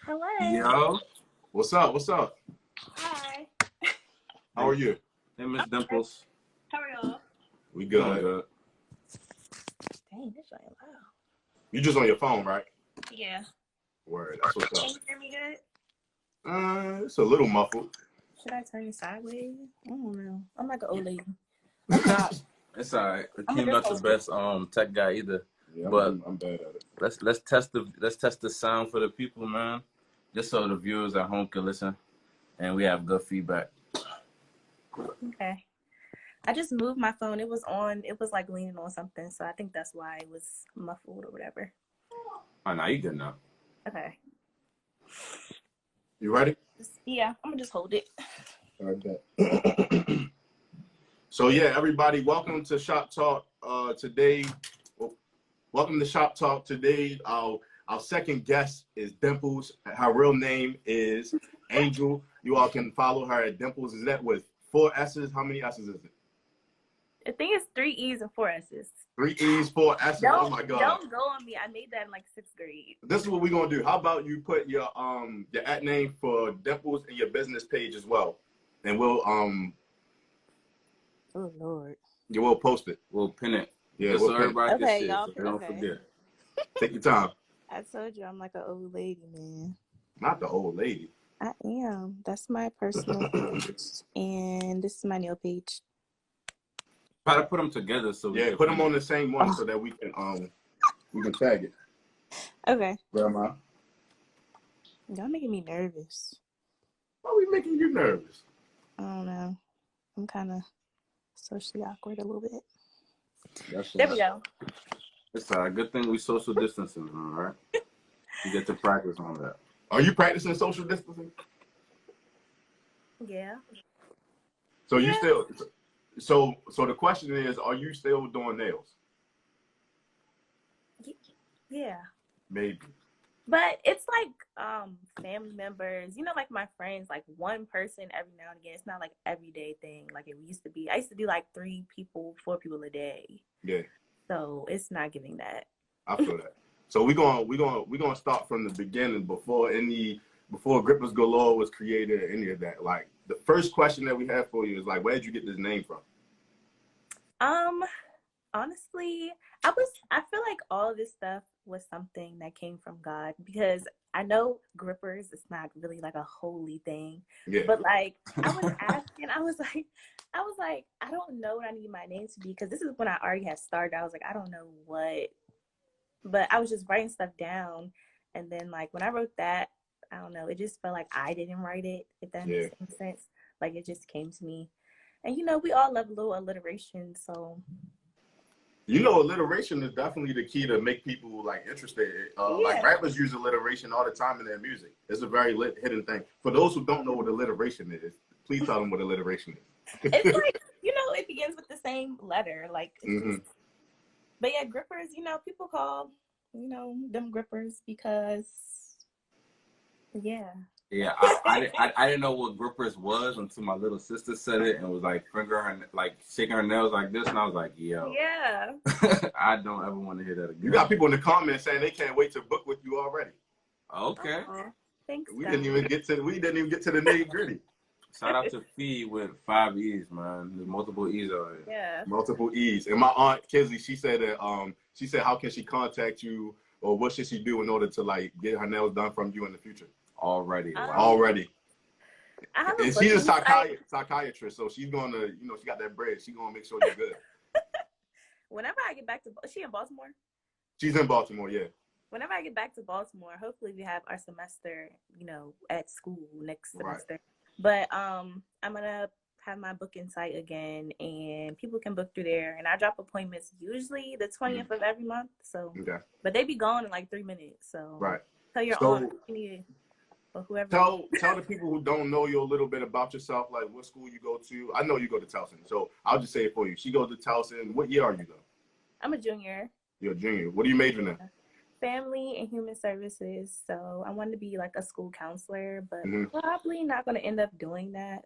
Hello. Yo. What's up? What's up? Hi. How are you? Hey, Miss Dimples. How are y'all? We Doing good. good. Dang, this ain't loud. You just on your phone, right? Yeah. Word. That's what's Can up. you hear me good? It's a little muffled. Should I turn it sideways? I don't know. I'm like an old lady. It's all right. I'm Akeem not the best tech guy either. Yeah, but I'm bad at it. let's test the sound for the people, man. Just so the viewers at home can listen and we have good feedback. Okay. I just moved my phone. It was like leaning on something, so I think that's why it was muffled or whatever. Oh, now you good now. Okay. You ready? Yeah, I'm gonna just hold it. All right, bet. So yeah, everybody, welcome to Shop Talk. Today, welcome to Shop Talk. Today, our second guest is Dimples. Her real name is Angel. You all can follow her at Dimples. Is that with 4 S's? How many S's is it? I think it's 3 E's and 4 S's. 3 E's, 4 S's. Oh my God! Don't go on me. I made that in like 6th grade. This is what we're gonna do. How about you put your at name for Dimples and your business page as well, and we'll Oh Lord. Yeah, we'll post it. We'll pin it. Yeah, so everybody can see it, y'all. so they don't forget. Take your time. I told you I'm like an old lady, man. Not the old lady. I am. That's my personal page, and this is my nail page. Try to put them together so yeah, put them on the same one so that we can tag it. Okay. Grandma, Y'all making me nervous. why are we making you nervous? I don't know. I'm kind of socially awkward a little bit. That's There we go. It's a good thing we social distancing, all right? You get to practice on that. Are you practicing social distancing? Yeah. So you still, so the question is, are you still doing nails? Yeah. Maybe. But it's like family members, like my friends, like one person every now and again. It's not like everyday thing like it used to be. I used to do like 3 people, 4 people a day. Yeah. So it's not giving that. I feel that. So we're gonna start from the beginning before Grippers Galore was created or any of that. Like the first question that we have for you is like, where did you get this name from? Honestly, I feel like all this stuff was something that came from God, because I know grippers is not really like a holy thing. Yeah. But like I was asking, I was like, I don't know what I need my name to be, because this is when I already had started. I was like, I don't know what, but I was just writing stuff down, and then like when I wrote that, I don't know, it just felt like I didn't write it, if that makes any sense. Like it just came to me, and we all love a little alliteration, so. Alliteration is definitely the key to make people like interested. Like rappers use alliteration all the time in their music. It's a very hidden thing. For those who don't know what alliteration is, please tell them what alliteration is. It's like, it begins with the same letter. Like, it's just, but yeah, grippers, people call, them grippers because, yeah. Yeah, I didn't know what grippers was until my little sister said it and was like fingering her, like shaking her nails like this, and I was like, yo. Yeah. I don't ever want to hear that again. You got people in the comments saying they can't wait to book with you already. Okay. Thanks. We didn't even get to the nitty gritty. Shout out to Fee with 5 E's, man. There's multiple E's out here. Yeah. Multiple E's. And my aunt Kizzy, she said that how can she contact you, or what should she do in order to like get her nails done from you in the future? Already. Already. And she's a psychiatrist, so she's gonna, she got that bread. She's gonna make sure you're good. Whenever I get back to, is she in Baltimore? She's in Baltimore, yeah. Whenever I get back to Baltimore, hopefully we have our semester, at school next semester. But I'm gonna have my booking site again, and people can book through there. And I drop appointments usually the 20th of every month. So, but they be gone in like 3 minutes. So, tell your aunt or whoever. Tell the people who don't know you a little bit about yourself, like what school you go to. I know you go to Towson, so I'll just say it for you. She goes to Towson. What year are you though? I'm a junior. You're a junior. What are you majoring in? Family and human services. So I wanted to be like a school counselor, but probably not going to end up doing that.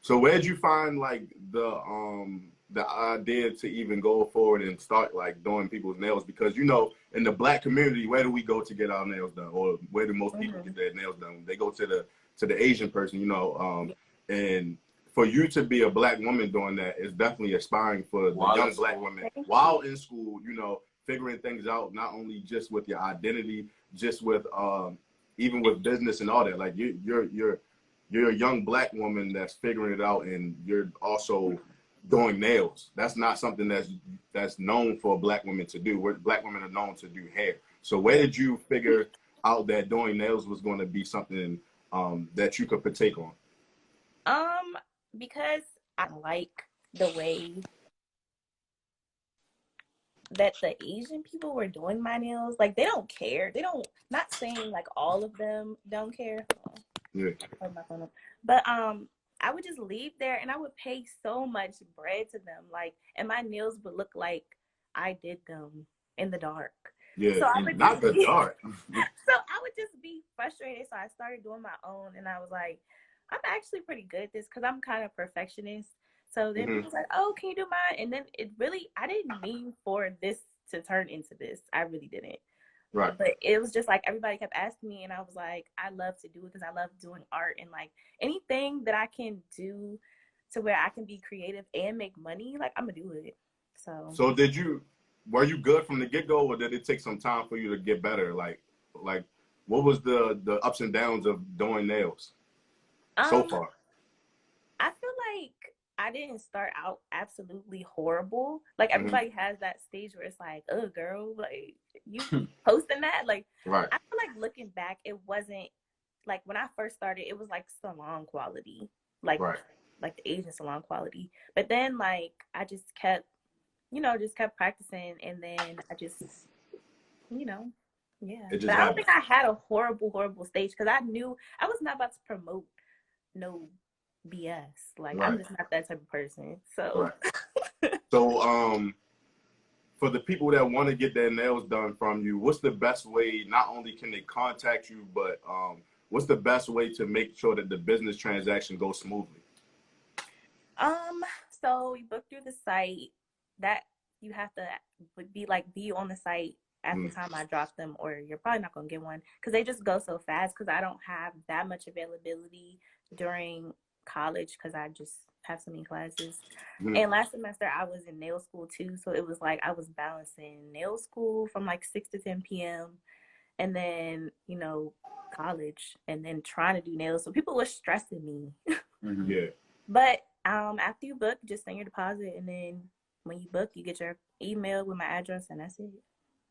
So where'd you find like the the idea to even go forward and start like doing people's nails? Because you know, in the Black community, where do we go to get our nails done, or where do most people get their nails done? They go to the Asian person, you know. And for you to be a Black woman doing that is definitely inspiring for the young Black women while in school, you know, figuring things out, not only just with your identity, just with even with business and all that. Like you're a young Black woman that's figuring it out, and you're also doing nails. That's not something that's known for Black women to do. Where Black women are known to do hair. So where did you figure out that doing nails was going to be something that you could partake on? Because I like the way that the Asian people were doing my nails. Like, they don't care. They don't, not saying like all of them don't care. Yeah. But I would just leave there and I would pay so much bread to them. Like, and my nails would look like I did them in the dark. Yeah, so I would not the dark. So I would just be frustrated. So I started doing my own, and I was like, I'm actually pretty good at this because I'm kind of perfectionist. So then people was like, oh, can you do mine? And then it really, I didn't mean for this to turn into this. I really didn't. Right. But it was just like everybody kept asking me, and I was like, I love to do it because I love doing art, and like anything that I can do to where I can be creative and make money, like I'm gonna do it. So were you good from the get-go, or did it take some time for you to get better? Like what was the ups and downs of doing nails so far? I feel like I didn't start out absolutely horrible. Like everybody has that stage where it's like, oh girl, like you posting that. Like right. I feel like looking back, it wasn't like when I first started, it was like salon quality. Like right. like the Asian salon quality. But then like I just kept practicing, and then I just, yeah. It just but I don't happened. think I had a horrible stage because I knew I was not about to promote no BS. Like right. I'm just not that type of person. So right. So for the people that want to get their nails done from you, what's the best way? Not only can they contact you, but what's the best way to make sure that the business transaction goes smoothly? So you book through the site. That you have to be on the site at the time I drop them, or you're probably not gonna get one because they just go so fast. Because I don't have that much availability during college because I just have so many classes. And last semester I was in nail school too, so it was like I was balancing nail school from like 6 to 10 p.m. and then college, and then trying to do nails. So people were stressing me. Yeah. But after you book, just send your deposit, and then when you book, you get your email with my address, and that's it.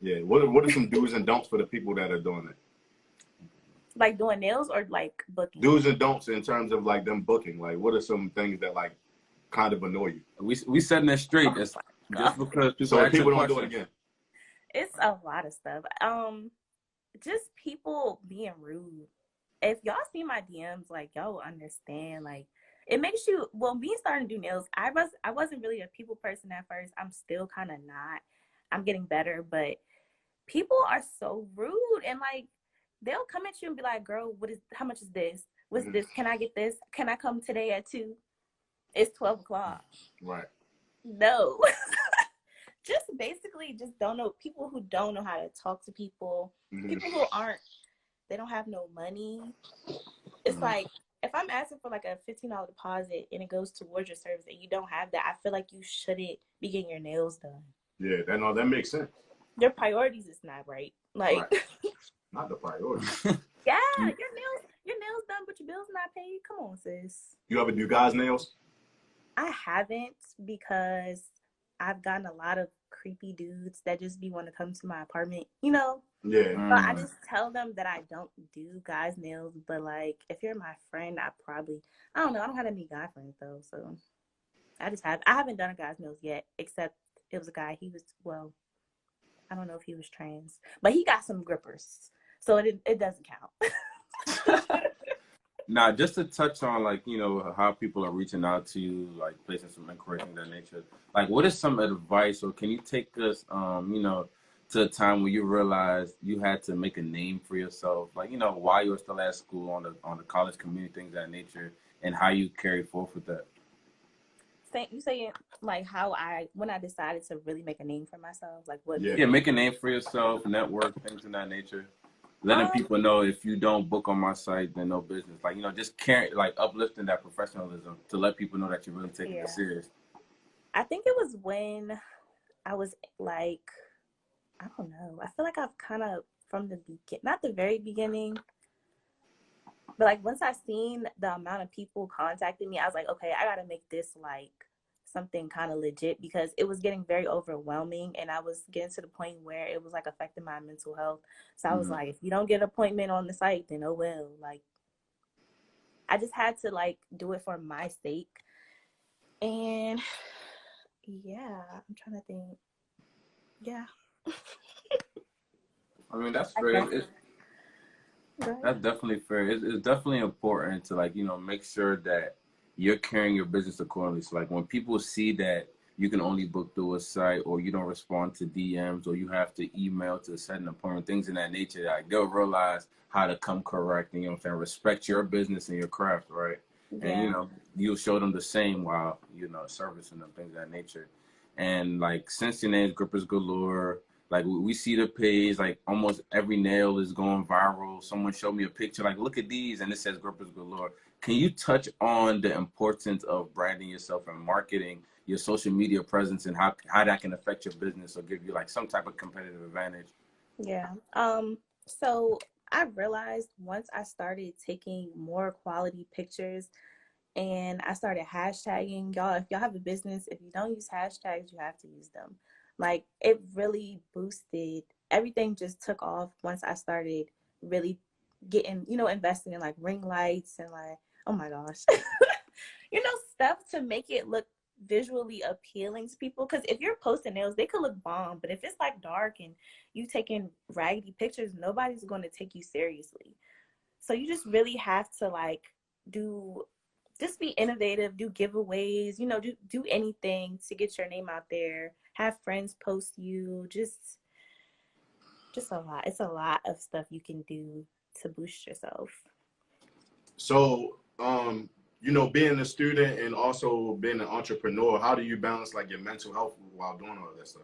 Yeah. What are some do's and don'ts for the people that are doing it? Like doing nails or like booking? Do's and don'ts in terms of like them booking. Like, what are some things that like kind of annoy you? We setting that straight. Just because people don't do it again. It's a lot of stuff. Just people being rude. If y'all see my DMs, like y'all will understand. Like it makes you. Well, me starting to do nails, I wasn't really a people person at first. I'm still kind of not. I'm getting better, but people are so rude, and like they'll come at you and be like, "Girl, how much is this? What's this? Can I get this? Can I come today at 2? It's 12 o'clock." Right. No. Just basically just don't know. People who don't know how to talk to people. People who they don't have no money. It's like, if I'm asking for like a $15 deposit and it goes towards your service and you don't have that, I feel like you shouldn't be getting your nails done. Yeah, that makes sense. Your priorities is not right. Like, right. Not the priority. Yeah, your nails done, but your bills not paid. Come on, sis. You ever do guys' nails? I haven't, because I've gotten a lot of creepy dudes that just want to come to my apartment, Yeah. So I just tell them that I don't do guys' nails, but like if you're my friend, I don't know. I don't have any guy friends though, so I haven't done a guy's nails yet, except it was a guy. I don't know if he was trans, but he got some grippers, so it doesn't count. Now, just to touch on, like, how people are reaching out to you, like placing some inquiries of that nature, like, what is some advice, or can you take us, to a time where you realized you had to make a name for yourself, like, while you were still at school, on the college community, things of that nature, and how you carry forth with that? you saying like how when I decided to really make a name for myself, like what Yeah. Yeah, make a name for yourself, network, things of that nature. Letting people know if you don't book on my site, then no business. Like, just carry, like, uplifting that professionalism to let people know that you're really taking it serious. I think it was when I was like, I don't know. I feel like I've kind of from the not the very beginning, but like once I seen the amount of people contacting me, I was like, okay, I gotta make this like something kind of legit, because it was getting very overwhelming and I was getting to the point where it was like affecting my mental health. So I was like, if you don't get an appointment on the site, then oh well. Like, I just had to like do it for my sake. And yeah, I'm trying to think. Yeah. I mean, that's fair. That's definitely fair. It's definitely important to, like, make sure that you're carrying your business accordingly. So, like, when people see that you can only book through a site, or you don't respond to DMs, or you have to email to set an appointment, things in that nature, like, they'll realize how to come correct and, respect your business and your craft, right? Yeah. And, you'll show them the same while, servicing them, things of that nature. And, like, since your name's Grippers Galore, like, we see the page, like, almost every nail is going viral. Someone showed me a picture, like, look at these, and it says Grippers Galore. Can you touch on the importance of branding yourself and marketing your social media presence, and how that can affect your business or give you, like, some type of competitive advantage? Yeah. So I realized once I started taking more quality pictures and I started hashtagging, y'all, if y'all have a business, if you don't use hashtags, you have to use them. Like, it really boosted, everything just took off once I started really getting, investing in like ring lights and like, oh my gosh, stuff to make it look visually appealing to people. Because if you're posting nails, they could look bomb, but if it's like dark and you taking raggedy pictures, nobody's going to take you seriously. So you just really have to like just be innovative, do giveaways, do anything to get your name out there, have friends post you, just a lot. It's a lot of stuff you can do to boost yourself. So, being a student and also being an entrepreneur, how do you balance like your mental health while doing all that stuff?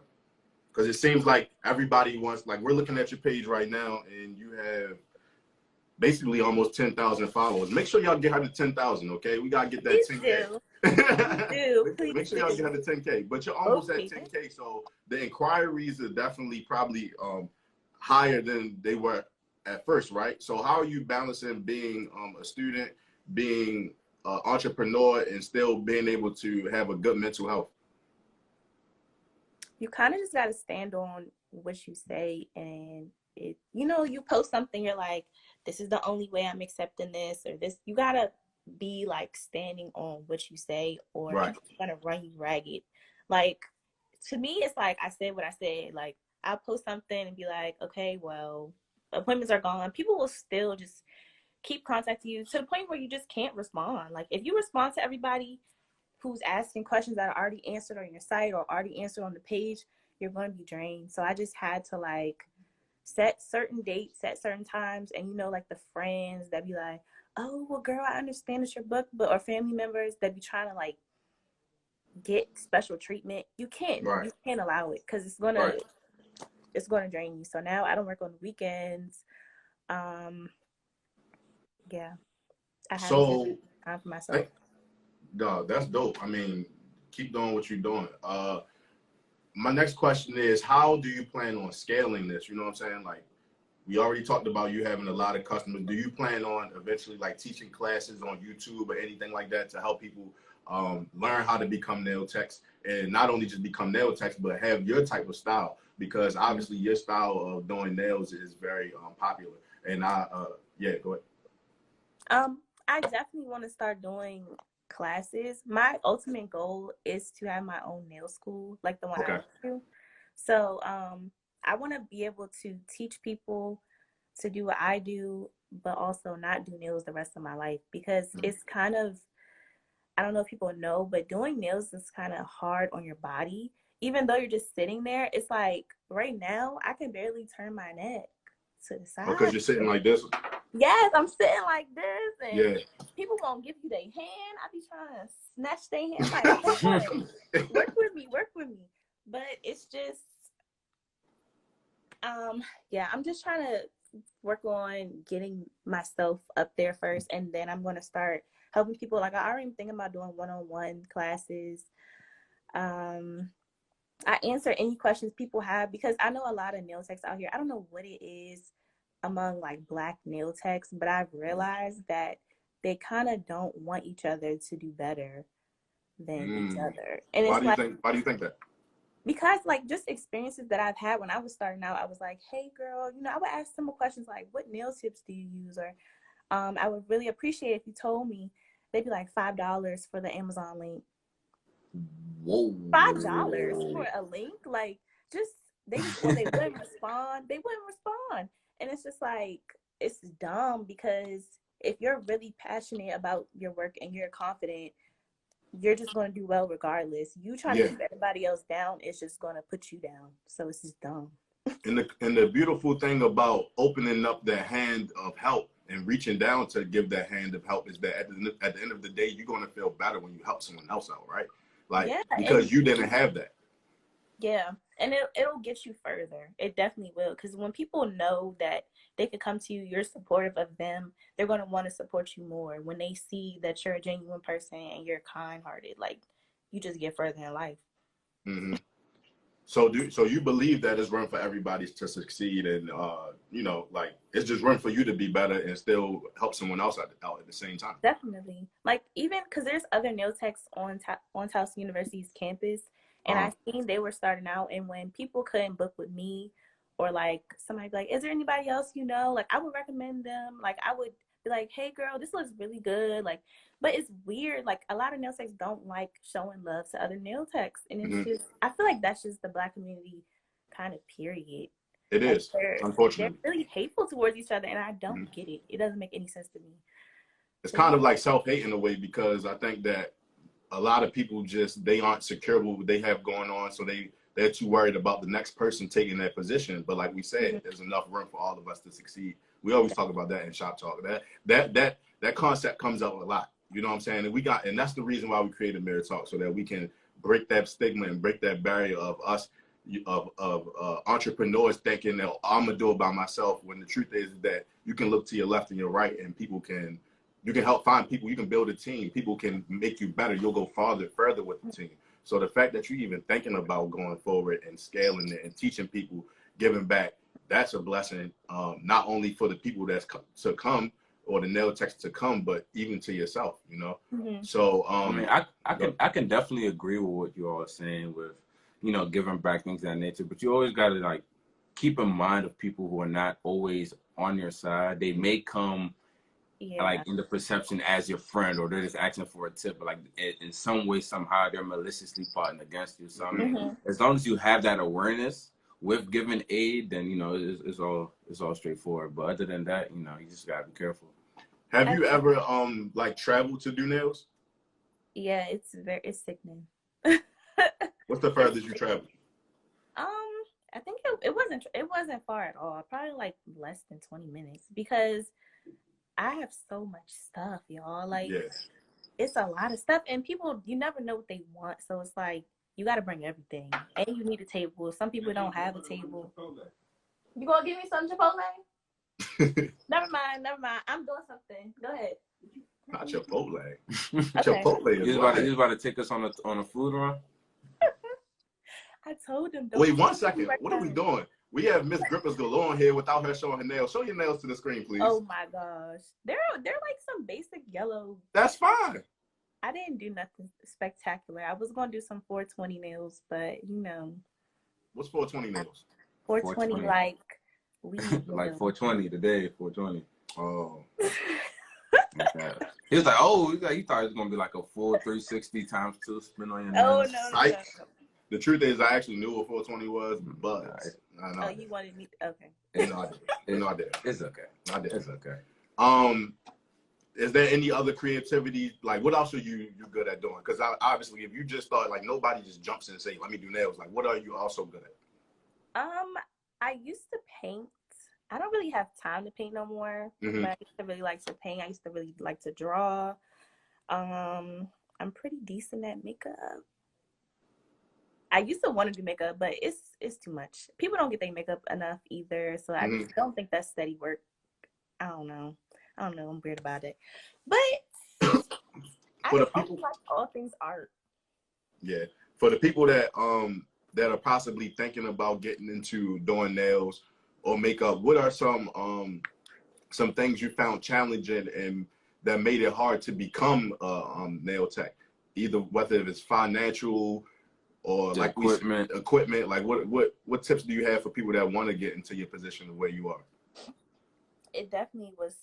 Because it seems like everybody wants, like, we're looking at your page right now and you have basically almost 10,000 followers. Make sure y'all get her to 10,000, okay? We got to get that 10K. Please Make sure y'all get her to 10K. But you're almost at 10K, so the inquiries are definitely probably higher than they were at first, right? So how are you balancing being a student, being an entrepreneur, and still being able to have a good mental health? You kind of just got to stand on what you say, and you post something, you're like, this is the only way I'm accepting this, or this. You got to be like standing on what you say, or right. People are going to run you ragged. Like, to me, it's like I said what I said. Like, I'll post something and be like, okay, well, appointments are gone. People will still just keep contacting you to the point where you just can't respond. Like, if you respond to everybody who's asking questions that are already answered on your site or already answered on the page, you're going to be drained. So I just had to like set certain dates at certain times, and like the friends that be like, oh well girl, I understand it's your book, but or family members that be trying to like get special treatment, you can't allow it, because it's gonna drain you. So now I don't work on the weekends. Yeah, I have to time for myself. Dog, that's dope. I mean, keep doing what you're doing. My next question is, how do you plan on scaling this? You know what I'm saying? Like, we already talked about you having a lot of customers. Do you plan on eventually like teaching classes on YouTube or anything like that to help people learn how to become nail techs, and not only just become nail techs, but have your type of style? Because obviously your style of doing nails is very popular. And yeah, go ahead. I definitely want to start doing classes. My ultimate goal is to have my own nail school, like the one I went to. So I want to be able to teach people to do what I do, but also not do nails the rest of my life, because it's kind of, I don't know if people know, but doing nails is kind of hard on your body. Even though you're just sitting there, it's like right now I can barely turn my neck to the side. Because you're sitting like this? Yes, I'm sitting like this, and Yeah. people won't give you their hand. I be trying to snatch their hand. I'm like, hold on, work with me, work with me. But it's just, yeah, I'm just trying to work on getting myself up there first, and then I'm going to start helping people. Like, I already thinking about doing one-on-one classes. I answer any questions people have because I know a lot of nail techs out here. I don't know what it is among like Black nail techs, but I've realized that they kind of don't want each other to do better than each other. And Why it's do you like, think? Why do you think that? because like just experiences that I've had when I was starting out, I was like, hey girl, I would ask simple questions like, what nail tips do you use? Or I would really appreciate if you told me. They'd be like $5 for the Amazon link. Whoa. $5 for a link? Like, just or they wouldn't respond. They wouldn't respond. And it's just like, it's dumb because if you're really passionate about your work and you're confident, you're just going to do well regardless. You trying to keep everybody else down is just going to put you down. So it's just dumb. And the beautiful thing about opening up that hand of help and reaching down to give that hand of help is that at the end of the day, you're going to feel better when you help someone else out, right? Like, because you didn't have that. Yeah, and it'll get you further. It definitely will, because when people know that they can come to you, you're supportive of them, they're going to want to support you more. When they see that you're a genuine person and you're kind-hearted, like, you just get further in life. Mm-hmm. So you believe that it's room for everybody to succeed, and like it's just room for you to be better and still help someone else out at the same time. Definitely, like even because there's other nail techs on Taos University's campus, and I seen they were starting out, and when people couldn't book with me, or like somebody be like, is there anybody else like I would recommend them. Like I would be like, hey girl, this looks really good. Like, but it's weird. Like a lot of nail techs don't like showing love to other nail techs, and it's just, I feel like that's just the Black community kind of period. It Like is, they're unfortunately. really hateful towards each other, and I don't get it. It doesn't make any sense to me. It's kind of like self-hate in a way, because I think that a lot of people they aren't secure with what they have going on, so they're too worried about the next person taking their position. But like we said, there's enough room for all of us to succeed. We always talk about that in Shop Talk. That concept comes up a lot. You know what I'm saying? And that's the reason why we created MirrorTlk, so that we can break that stigma and break that barrier of us entrepreneurs thinking that I'm gonna do it by myself, when the truth is that you can look to your left and your right, and you can help find people. You can build a team. People can make you better. You'll go further with the team. So the fact that you're even thinking about going forward and scaling it and teaching people, giving back, that's a blessing. Not only for the people that's to come, or the nail techs to come, but even to yourself. So I mean, I can definitely agree with what you all are saying with, giving back, things of that nature. But you always got to like keep in mind of people who are not always on your side. They may come like in the perception as your friend, or they're just asking for a tip, but like in some way, somehow they're maliciously plotting against you. So I mean, as long as you have that awareness with giving aid, then it's all straightforward. But other than that, you just gotta be careful. Have you ever like traveled to do nails? Yeah, it's sickening. What's the furthest you traveled? I think it wasn't far at all. Probably like less than 20 minutes, because I have so much stuff, y'all. Like, it's a lot of stuff, and people, you never know what they want. So it's like, you got to bring everything, and you need a table. Some people don't have a table. You gonna give me some Chipotle? Never mind. I'm doing something. Go ahead. Not Chipotle. Okay. Chipotle is He's about to take us on a food run. I told him. Wait 1 second. What are we doing? We have Miss Grippers galore here without her showing her nails. Show your nails to the screen, please. Oh my gosh, they're like some basic yellow. That's fine. I didn't do nothing spectacular. I was gonna do some 420 nails, but What's 420 nails? 420 like like 420 today. 420. Oh. Okay. He was like, oh, he thought it was gonna be like a full 360 times 2 spin on your nails. Oh no. The truth is, I actually knew what 420 was, but you wanted me? Okay. It's not there. It's okay. Not there. It's okay. Is there any other creativity? Like, what else are you good at doing? Because obviously, if you just thought, like, nobody just jumps in and say, let me do nails. Like, what are you also good at? I used to paint. I don't really have time to paint no more, Mm-hmm. but I used to really like to paint. I used to really like to draw. I'm pretty decent at makeup. I used to want to do makeup, but it's too much. People don't get their makeup enough either, so I Mm-hmm. just don't think that's steady work. I don't know. I'm weird about it, but I For the just also people, like all things art. yeah, for the people that that are possibly thinking about getting into doing nails or makeup, what are some things you found challenging and that made it hard to become a nail tech? Either whether it's financial or The like equipment. equipment. Like what tips do you have for people that want to get into your position the way you are? It definitely was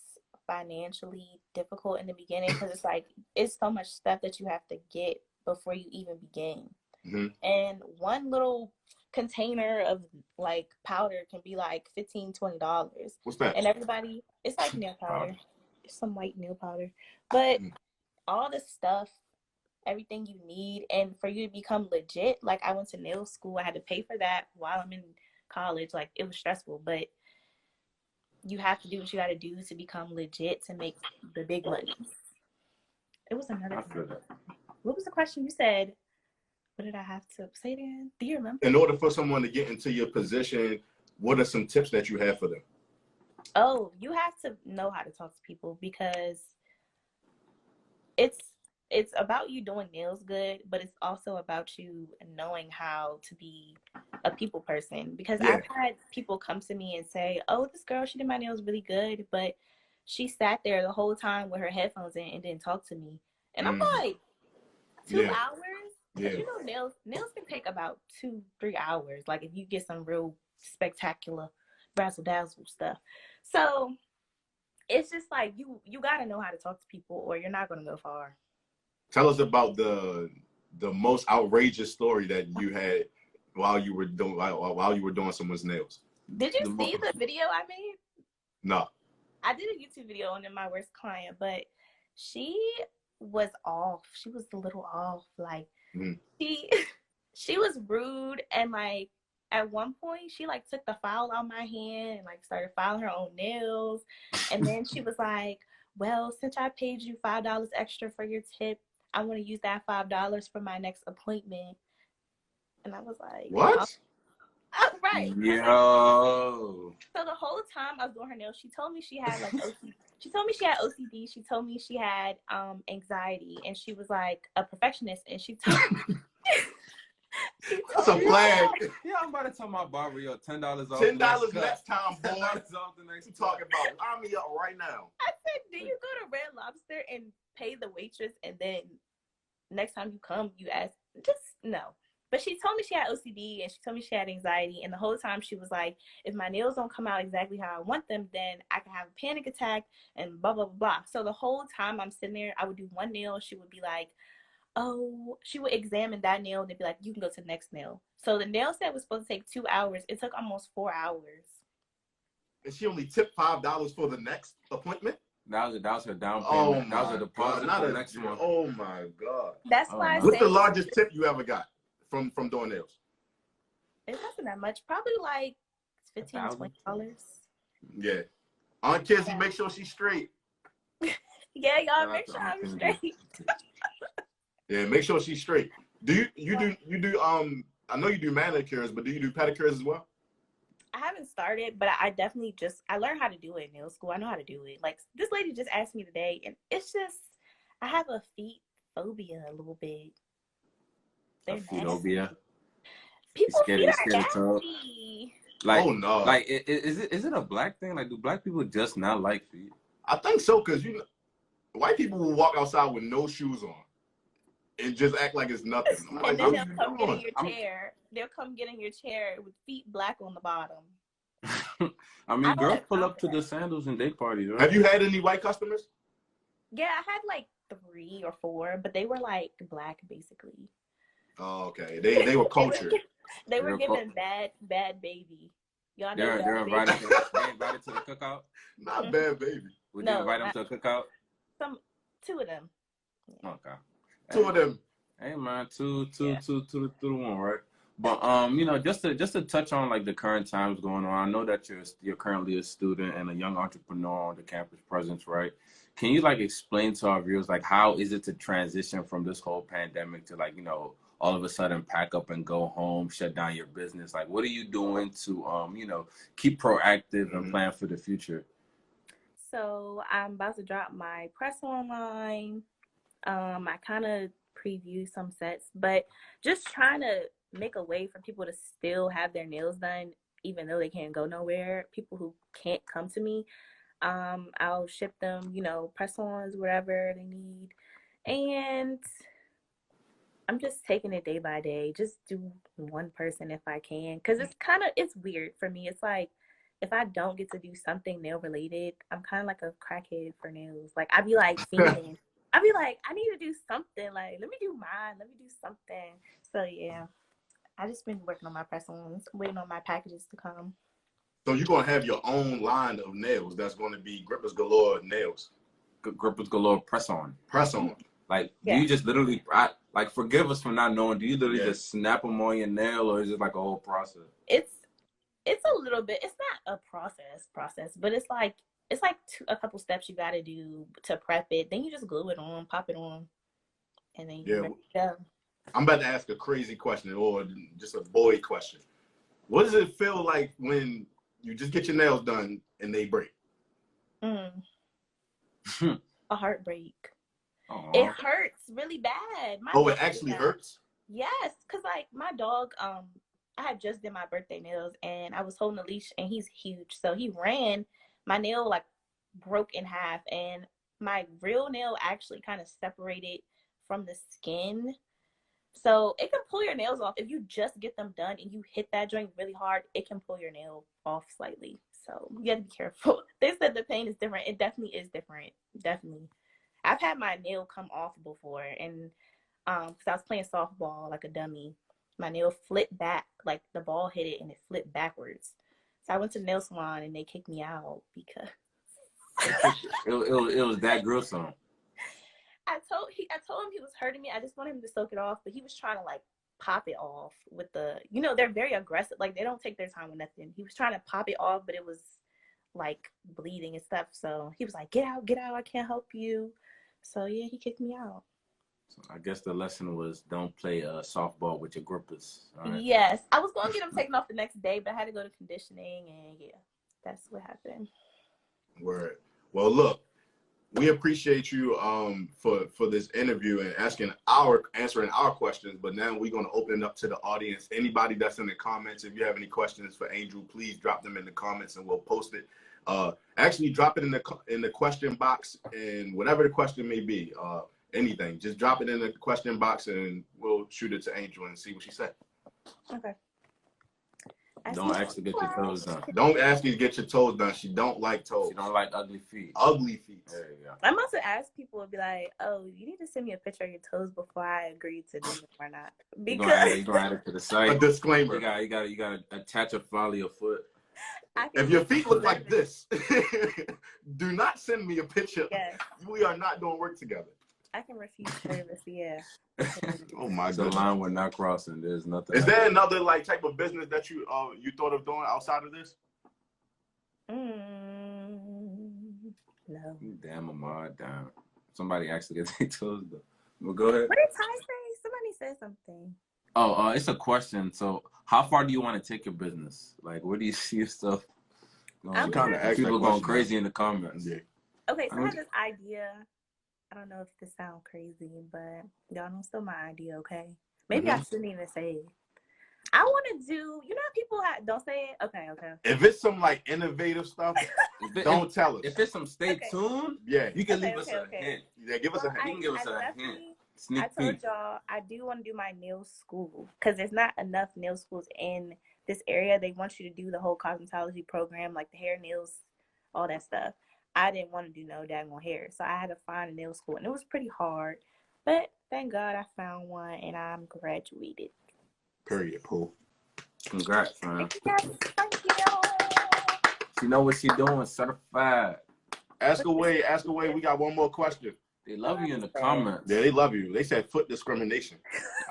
financially difficult in the beginning because it's like it's so much stuff that you have to get before you even begin. Mm-hmm. And one little container of like powder can be like $15-$20. What's that? And everybody, it's like nail powder. It's some white nail powder. But all the stuff, everything you need, and for you to become legit, like I went to nail school, I had to pay for that while I'm in college. Like it was stressful, but you have to do what you got to do to become legit to make the big money. It was another thing. What was the question you said? What did I have to say then? Do you remember? In order for someone to get into your position, what are some tips that you have for them? Oh, you have to know how to talk to people because it's about you doing nails good, but it's also about you knowing how to be a people person. Because Yeah. I've had people come to me and say, "Oh, this girl, she did my nails really good, but she sat there the whole time with her headphones in and didn't talk to me." And I'm like, 2 hours? Because Yeah. you know nails can take about 2-3 hours. Like if you get some real spectacular razzle dazzle stuff. So it's just like you gotta know how to talk to people or you're not gonna go far. Tell us about the most outrageous story that you had while you were doing someone's nails. Did you see the video I made? No. I did a YouTube video on my worst client, but she was off. She was a little off. Like she was rude and like at one point she like took the file out my hand and like started filing her own nails. And then she was like, "Well, since I paid you $5 extra for your tip, I want to use that $5 for my next appointment." And I was like, what? Right. Yo. So the whole time I was doing her nails, she told me she had like OCD. She told me she had OCD. She told me she had anxiety, and she was like a perfectionist. And she told me that's a flag. Yeah, I'm about to tell my barber, yo, $10 off. $10 next time, boy. $10 off the next. You talking about? Line me up right now. I said, "Do you go to Red Lobster and pay the waitress, and then next time you come, you ask?" Just no. But she told me she had OCD and she told me she had anxiety. And the whole time she was like, if my nails don't come out exactly how I want them, then I can have a panic attack and blah, blah, blah, blah. So the whole time I'm sitting there, I would do one nail. She would be like, oh, she would examine that nail and they'd be like, you can go to the next nail. So the nail set was supposed to take 2 hours. It took almost 4 hours. And she only tipped $5 for the next appointment? That was her down payment. Oh that was her deposit for the next one. Oh my God. That's why I What's say, the largest tip you ever got from doing nails? It wasn't that much. Probably like $15-$20. Yeah. Aunt Kizzy, make sure she's straight. Yeah, y'all make sure I'm straight. Yeah, make sure she's straight. Do you do I know you do manicures, but do you do pedicures as well? I haven't started, but I definitely I learned how to do it in nail school. I know how to do it. Like this lady just asked me today, and it's just I have a feet phobia a little bit. They're nasty. People's feet are nasty. Like, oh no! Like, is it a black thing? Like, do black people just not like feet? I think so, because white people will walk outside with no shoes on and just act like it's nothing. And then they'll come get in your chair. They'll come get in your chair with feet black on the bottom. I mean, girls pull up to the sandals in day parties, right? Have you had any white customers? Yeah, I had like 3 or 4, but they were like black basically. Oh, okay. They were cultured. They were giving bad baby. Y'all know they're invited to the cookout? Not bad baby. Would you invite them to a cookout? 2 of them. Okay. 2 of them. Hey man, two to 1, right? But you know, just to touch on like the current times going on. I know that you're currently a student and a young entrepreneur on the campus presence, right? Can you like explain to our viewers like how is it to transition from this whole pandemic to like, you know, all of a sudden pack up and go home, shut down your business? Like, what are you doing to you know, keep proactive and plan for the future? So I'm about to drop my press online. I kind of preview some sets, but just trying to make a way for people to still have their nails done, even though they can't go nowhere. People who can't come to me, I'll ship them, you know, press-ons, whatever they need. And I'm just taking it day by day. Just do one person if I can. Because it's weird for me. It's like, if I don't get to do something nail related, I'm kind of like a crackhead for nails. Like, I'd be like fiending. I'd be like, I need to do something. Like, let me do mine. Let me do something. So, yeah. I just been working on my press-ons, waiting on my packages to come. So you're going to have your own line of nails that's going to be Grippers Galore nails. Grippers Galore press-on. Press-on. Like, do you just literally, like, forgive us for not knowing, do you literally just snap them on your nail, or is it like a whole process? It's a little bit, it's not a process, but it's like a couple steps you got to do to prep it. Then you just glue it on, pop it on, and then you're ready to go. I'm about to ask a crazy question, or just a boy question. What does it feel like when you just get your nails done and they break? A heartbreak. Aww. It hurts really bad. It actually hurts? Yes, because like my dog, I had just did my birthday nails and I was holding a leash and he's huge. So he ran, my nail like broke in half and my real nail actually kind of separated from the skin. So it can pull your nails off. If you just get them done and you hit that joint really hard, it can pull your nail off slightly. So you gotta be careful. They said the pain is different. It definitely is different. Definitely. I've had my nail come off before and because I was playing softball like a dummy. My nail flipped back, like the ball hit it and it flipped backwards. So I went to the nail salon and they kicked me out because it was that gruesome. I told him he was hurting me. I just wanted him to soak it off, but he was trying to like pop it off with the, you know, they're very aggressive. Like they don't take their time with nothing. He was trying to pop it off, but it was like bleeding and stuff. So he was like, get out, I can't help you. So yeah, he kicked me out. So I guess the lesson was don't play softball with your grippers. Right? Yes. I was going to get them taken off the next day, but I had to go to conditioning and yeah, that's what happened. Word. Well, look, we appreciate you for this interview and answering our questions, but now we're going to open it up to the audience. Anybody that's in the comments, if you have any questions for Angel, please drop them in the comments and we'll post it. Actually drop it in the question box, and whatever the question may be, anything, just drop it in the question box and we'll shoot it to Angel and see what she said. Okay. Don't ask to get your toes done. Don't ask you to get your toes done. She don't like toes. She don't like ugly feet. Ugly feet. There you go. I must have asked people and be like, oh, you need to send me a picture of your toes before I agree to do them or not. Because you're gonna add it to the site. A disclaimer. You gotta attach a file of your foot. If your feet look like this, do not send me a picture. Yes. We are not doing work together. I can refuse service, yeah. Oh my God. The line we're not crossing. There's nothing. Is there another like type of business that you thought of doing outside of this? No. Damn, Ahmad, damn. Somebody actually gets their toes done. Well, go ahead. What did Ty say? Somebody said something. Oh, it's a question. So, how far do you want to take your business? Like, where do you see yourself going? People going crazy in the comments. Yeah. Okay, so I have this idea. I don't know if this sounds crazy, but y'all know still my idea, okay? Maybe I shouldn't even say it. I want to do, you know how people don't say it? Okay. If it's some like innovative stuff, don't tell us. If it's some stay tuned, you can leave us a hint. Yeah, give us a hint. You can give us a hint. I told y'all I do want to do my nail school because there's not enough nail schools in this area. They want you to do the whole cosmetology program, like the hair, nails, all that stuff. I didn't want to do no daggone hair, so I had to find a nail school, and it was pretty hard. But thank God I found one, and I'm graduated. Period, Pooh. Congrats, man. Yes, thank you. She know what she doing, certified. Ask away. We got one more question. They love you in the comments. Yeah, they love you. They said foot discrimination.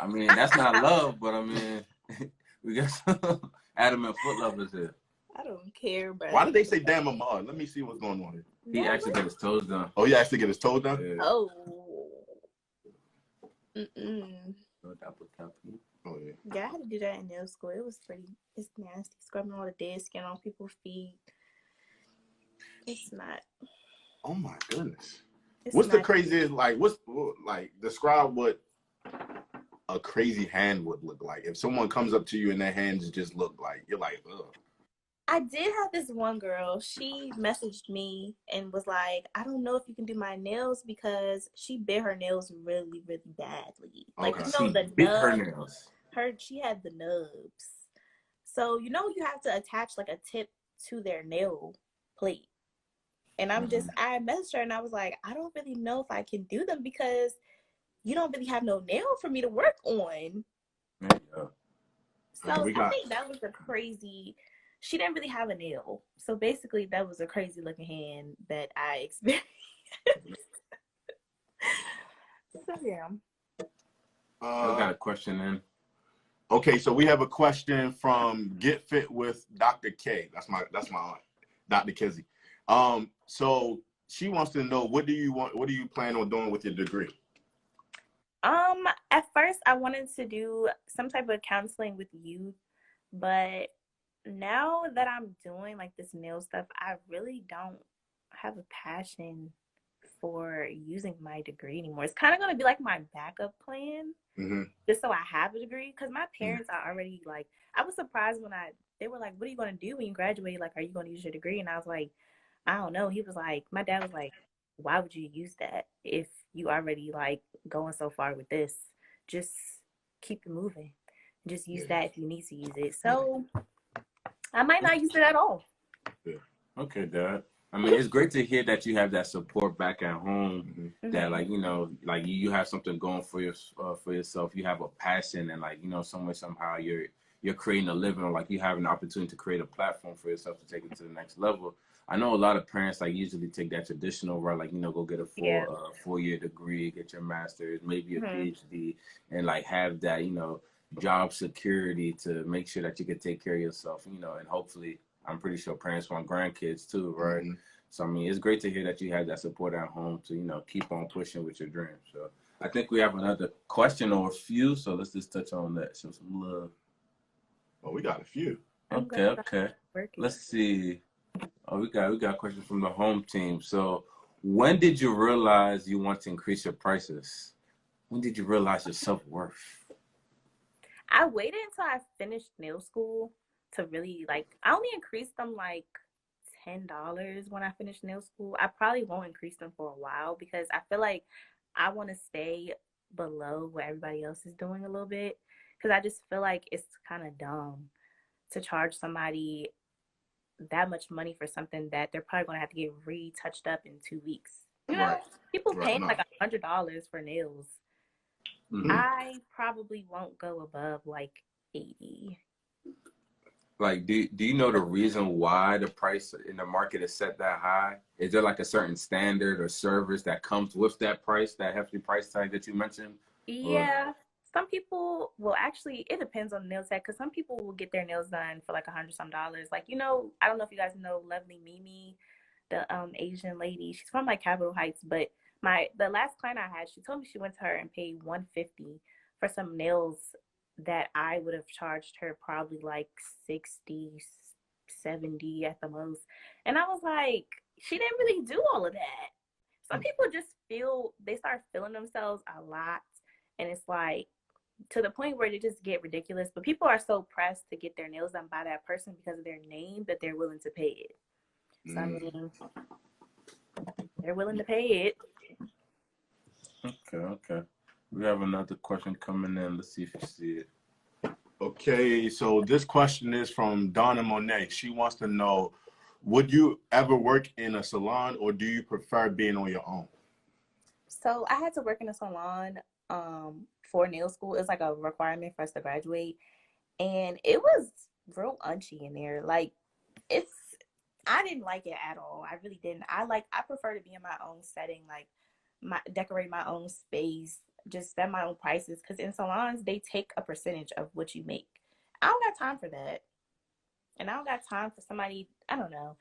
I mean, that's not love, but I mean, We got some Adam and Foot Lovers here. I don't care, bro. Why did they say damn Ahmad? Let me see what's going on here. He actually got his toes done. Oh, he actually get his toes done? Yeah. Oh. Mm-mm. Oh, yeah. Yeah, I had to do that in nail school. It's nasty. Scrubbing all the dead skin on people's feet. It's not. Oh, my goodness. It's What's the not craziest, describe what a crazy hand would look like. If someone comes up to you and their hands just look like, you're like, ugh. I did have this one girl. She messaged me and was like, I don't know if you can do my nails because she bit her nails really, really badly. Like, Okay. you know, She bit her nubs. nails. She had the nubs. So, you know, you have to attach like a tip to their nail plate. And I messaged her and I was like, I don't really know if I can do them because you don't really have no nail for me to work on. There you go. So I think that was a crazy. She didn't really have a nail. So basically, that was a crazy looking hand that I experienced. So yeah. I got a question in. Okay, so we have a question from Get Fit with Dr. K. That's my aunt, Dr. Kizzy. So she wants to know, what do you plan on doing with your degree? At first I wanted to do some type of counseling with youth, but now that I'm doing like this nail stuff, I really don't have a passion for using my degree anymore. It's kind of going to be like my backup plan, just so I have a degree. Because my parents are already like, I was surprised when they were like, what are you going to do when you graduate? Like, are you going to use your degree? And I was like, I don't know. He was like, my dad was like, why would you use that if you already like going so far with this? Just keep it moving. Just use that if you need to use it. So I might not use it at all. Yeah. Okay, Dad. I mean, it's great to hear that you have that support back at home. That like, you know, like you have something going for yourself. You have a passion, and like, you know, somehow you're creating a living, or like you have an opportunity to create a platform for yourself to take it to the next level. I know a lot of parents like usually take that traditional route, like, you know, go get a full 4-year degree, get your master's, maybe a PhD, and like have that, you know, job security to make sure that you can take care of yourself, you know, and hopefully, I'm pretty sure parents want grandkids too, right? So I mean, it's great to hear that you have that support at home to, you know, keep on pushing with your dreams. So I think we have another question or a few, so let's just touch on that. Show some love. Oh, we got a few. Okay. Let's see. Oh, we got questions from the home team. So, when did you realize you want to increase your prices? When did you realize your self-worth? I waited until I finished nail school to really I only increased them like $10 when I finished nail school. I probably won't increase them for a while because I feel like I want to stay below what everybody else is doing a little bit, because I just feel like it's kind of dumb to charge somebody that much money for something that they're probably going to have to get retouched up in 2 weeks. You know, people paying like $100 for nails. I probably won't go above like 80. Like, do you know the reason why the price in the market is set that high? Is there like a certain standard or service that comes with that price, that hefty price tag that you mentioned? Yeah. Some people, well, actually, it depends on the nail tech, because some people will get their nails done for like $100 some. Like, you know, I don't know if you guys know Lovely Mimi, the Asian lady. She's from like Capitol Heights, but the last client I had, she told me she went to her and paid $150 for some nails that I would have charged her probably like 60, 70 at the most. And I was like, she didn't really do all of that. Some people just they start feeling themselves a lot, and it's like to the point where they just get ridiculous. But people are so pressed to get their nails done by that person because of their name that they're willing to pay it. So I mean, they're willing to pay it. Okay. We have another question coming in. Let's see if you see it. Okay, so this question is from Donna Monet. She wants to know, would you ever work in a salon, or do you prefer being on your own? So I had to work in a salon for nail school. It's like a requirement for us to graduate. And it was real unchy in there. Like, I didn't like it at all. I really didn't. I prefer to be in my own setting, like decorate my own space, just set my own prices. Because in salons, they take a percentage of what you make. I don't got time for that. And I don't got time for somebody, I don't know.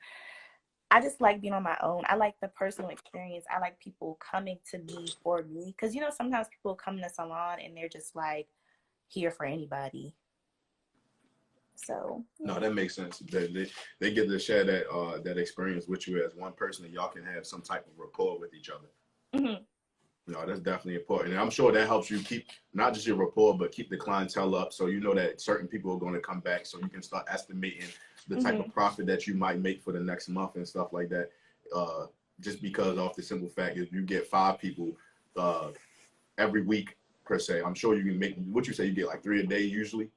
I just like being on my own. I like the personal experience. I like people coming to me for me. Because, you know, sometimes people come in the salon and they're just like here for anybody. So yeah. No, that makes sense. They get to share that experience with you as one person, and y'all can have some type of rapport with each other. Mm-hmm. No, that's definitely important. And I'm sure that helps you keep not just your rapport, but keep the clientele up. So you know that certain people are going to come back. So you can start estimating the type of profit that you might make for the next month and stuff like that. Just because off the simple fact is you get 5 people every week per se. I'm sure you can make, what you say, you get like 3 a day usually.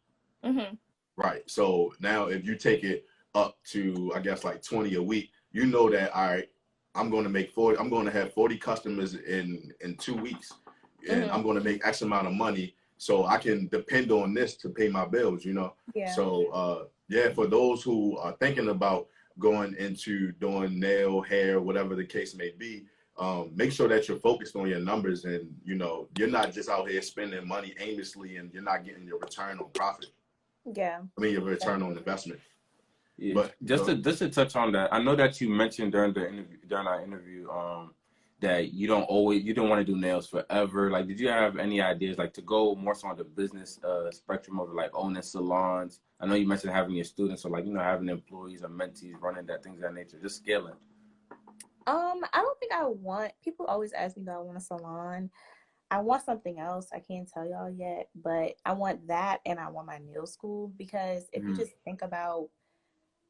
Mm-hmm. Right. So now if you take it up to, I guess, like 20 a week, you know that, all right, I'm going to make 40, I'm going to have 40 customers in 2 weeks, and I'm going to make X amount of money. So I can depend on this to pay my bills, you know? Yeah. So, yeah, for those who are thinking about going into doing nail, hair, whatever the case may be, make sure that you're focused on your numbers, and, you know, you're not just out here spending money aimlessly and you're not getting your return on profit. Yeah. I mean, your return on investment. Yeah. But just to touch on that, I know that you mentioned during our interview, that you don't want to do nails forever. Like, did you have any ideas, like, to go more so on the business spectrum of like owning salons? I know you mentioned having your students, or like, you know, having employees or mentees running that, things of that nature, just scaling. I don't think I want. People always ask me, do I want a salon? I want something else. I can't tell y'all yet, but I want that, and I want my nail school, because if you just think about,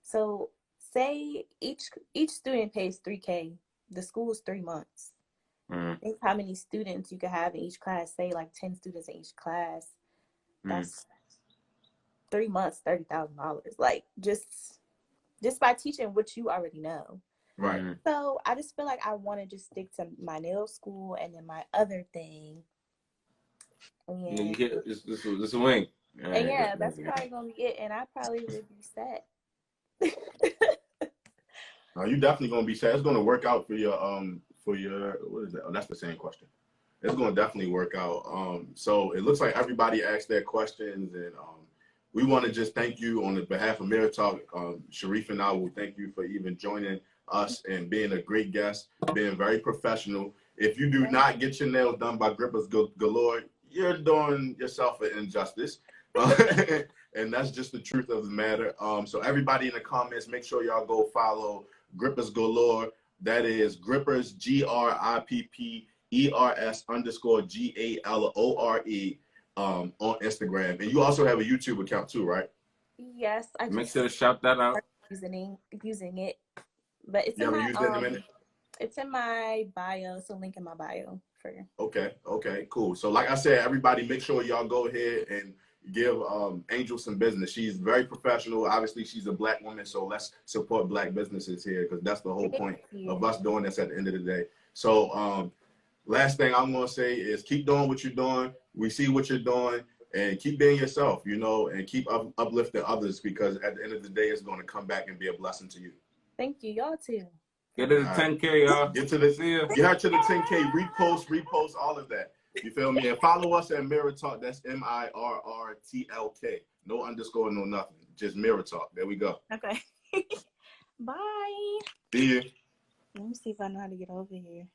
so say each student pays $3,000. The school is 3 months. Think how many students you could have in each class. Say like 10 students in each class. That's 3 months, $30,000. Like just by teaching what you already know. Right. So I just feel like I want to just stick to my nail school, and then my other thing. And you get this wing. And yeah, that's probably gonna be it. And I probably would be set. No, you definitely gonna be set. It's gonna work out for your what is that? Oh, that's the same question. It's gonna definitely work out. So it looks like everybody asked their questions, and we want to just thank you on the behalf of MirrorTlk. Cherif and I will thank you for even joining us and being a great guest, being very professional. If you do not get your nails done by Grippers Galore, you're doing yourself an injustice. And that's just the truth of the matter. So everybody in the comments, make sure y'all go follow Grippers Galore. That is Grippers, GRIPPERS_GALORE on Instagram. And you also have a YouTube account too, right? Yes, I just make sure to shout that out. Using it, but it's in my it's in my bio. It's a link in my bio for you. Okay, cool. So like I said, everybody, make sure y'all go ahead and give Angel some business. She's very professional. Obviously, she's a Black woman, so let's support Black businesses here, because that's the whole point of us doing this at the end of the day. So last thing I'm gonna say is keep doing what you're doing. We see what you're doing, and keep being yourself, you know, and keep uplifting others, because at the end of the day, it's going to come back and be a blessing to you. Thank you, y'all too. Get to the 10K, y'all. Get to the get to the 10K. Repost all of that. You feel me? And follow us at MirrorTlk. That's MirrorTlk. No underscore, no nothing. Just MirrorTlk. There we go. Okay. Bye. See you. Let me see if I know how to get over here.